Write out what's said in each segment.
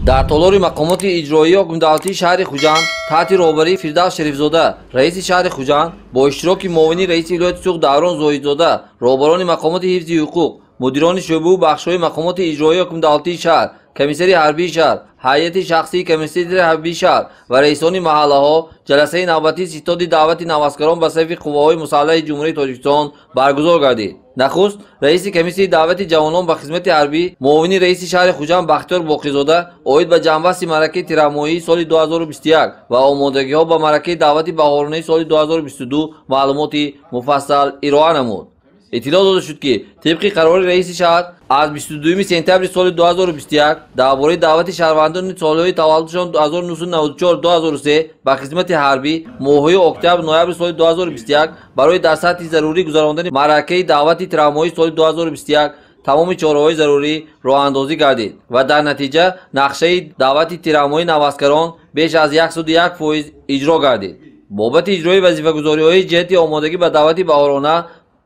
дар толори мақомоти иҷроии ҳукумдавлатии шаҳри Хуҷанд таҳти роҳбарии Фирдавс Шарифзода, раиси шаҳри Хуҷанд бо иштироки муовини раиси вилояти Суғ Даврон Зоҳидзода, роҳбарони мақомоти ҳифзи ҳуқуқ, мудирони шӯъбаву бахшҳои мақомоти иҷроии ҳукумдавлатии шаҳр, комиссари ҳарбии шаҳр, ҳайати шахсии комиссари ҳарбии шаҳр ва раисони маҳаллаҳо ҷаласаи навбатии ситоди даъвати навазкарон ба сайфи қувваҳои мусаллаҳи Ҷумҳурии Тоҷикистон баргузор гардид. Нахуст раиси комиссияи даъвати ҷавонон ба хизмати ҳарбӣ, муовини раиси шаҳри Хуҷанд Бахтиёр Боқизода оид ба ҷамъбасти маъракаи тирамоҳии соли 2021 ва омодагиҳо ба маъракаи даъвати баҳоронаи соли 2022 маълумоти муфассал ироа намуд. иттилоъ дода шуд ки тибқи қарори раиси шаҳр аз 22 сентябри соли 2021 дар бораи даъвати шаҳрвандони солҳои таваллудшон 1994-2003 ба хизмати ҳарбӣ моҳҳои октябр-ноябри соли 2021 барои дар сатҳи зарурӣ гузарондани маъракаи даъвати тирамоҳии соли 2021 тамоми чораҳои зарурӣ роҳандозӣ гардид ва дар натиҷа нақшаи даъвати тирамоҳии навазкарон беш аз 101% иҷро гардид. бобати иҷрои вазифагузориҳои ҷиҳати омодагӣ ба даъвати баҳорона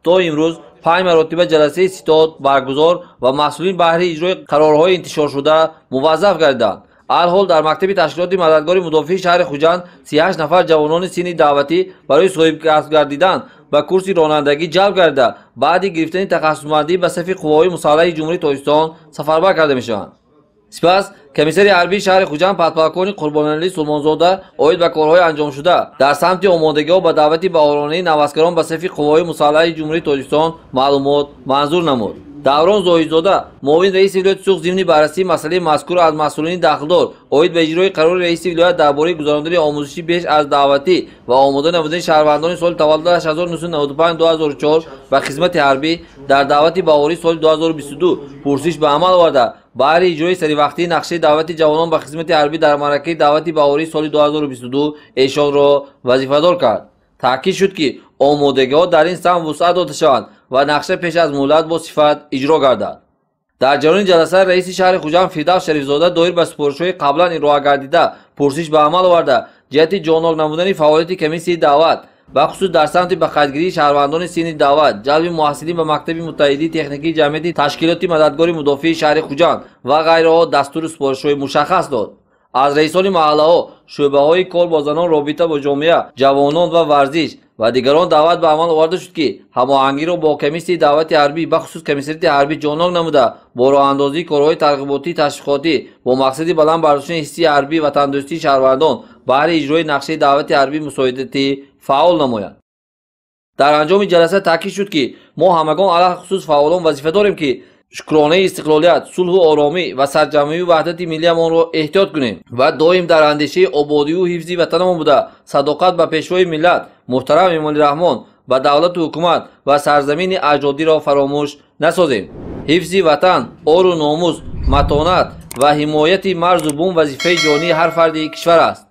то имрӯз 5 маротиба ҷаласаи ситод баргузор ва масъулин баҳри иҷрои қарорҳои интишоршуда муваззаф гардиданд. алҳол дар мактаби ташкилоти мададгори мудофии шаҳри Хуҷанд 38 нафар ҷавонони синни даъватӣ барои соҳибкасб гардидан ба курси ронандагӣ ҷалб гарда баъди гирифтани тахассусмандӣ ба сайфи қувваҳои мусаллаҳи Ҷумҳурии Тоҷикистон сафарбар карда мешаванд. сипас комиссари ҳарбии шаҳри Хуҷанд подполковник Қурбоналӣ Сулмонзода оид ба корҳои анҷомшуда дар самти омодагиҳо ба даъвати баҳоронаи навазкарон ба сайфи қувваҳои мусаллаҳи Ҷумҳурии Тоҷикистон маълумот манзур намуд. Даврон Зоҳидзода, муовин раиси вилояти Суғ, зимни баррасии масъалаи мазкур аз масъулини дахлдор оид ба иҷрои қарори раиси вилоят дар бораи гузарондани омӯзиши беш аз даъватӣ ва омода намудани шаҳрвандони соли таваллудаш 1995-2004 ба хизмати ҳарбӣ дар даъвати баҳории соли 2022 пурсиш ба амал оварда баҳри иҷрои саривақтии нақшаи даъвати ҷавонон ба хизмати ҳарбӣ дар маъракаи даъвати баҳории соли 2022 эшонро вазифадор кард. таъкид шуд ки омодагиҳо дар ин самт вусъат дода шаванд ва нақша пеш аз муҳлат бо сифат иҷро гардад. дар ҷараёни ҷаласа раиси шаҳри Хуҷанд Фирдавс Шарифзода доир ба супоришҳои қаблан ироа гардида пурсиш ба амал оварда ҷиҳати ҷонок намудани фаъолияти комиссияи даъват бахусус дар самти ба қайдгирии шаҳрвандони синни даъват, ҷалби муҳассилин ба мактаби муттаҳидии техникии ҷамъияти ташкилоти мададгори мудофии шаҳри Хуҷанд ва ғайраҳо дастури супоришҳои мушаххас дод. аз раисони маҳаллаҳо, шӯъбаҳои кор бо занон, робита бо ҷомеа, ҷавонон ва варзиш ва дигарон даъват ба амал оварда шуд ки ҳамоҳангиро бо комиссияи даъвати ҳарбӣ бахусус комиссарияти ҳарбӣ ҷонок намуда бо роҳандозии корҳои тарғиботӣ ташвиқотӣ бо мақсади баланд бардоштани ҳисси ҳарбӣ ватандӯстии шаҳрвандон баҳри иҷрои нақшаи даъвати ҳарбӣ мусоидатӣ фаъол намоянд. дар анҷоми ҷаласа таъкид шуд ки мо ҳамагон алахусус фаъолон вазифа дорем ки шукронаи истиқлолият, сулҳу оромӣ ва сарҷамъиву ваҳдати миллиамонро эҳтиёт кунем ва доим дар андешаи ободиву ҳифзи ватанамон буда садоқат ба пешвои миллат муҳтарам Эмомали Раҳмон ба давлату ҳукумат ва сарзамини аҷдодиро фаромӯш насозем. ҳифзи ватан, ору номус, матонат ва ҳимояти марзу бум вазифаи ҷонии ҳар фарди кишвар аст.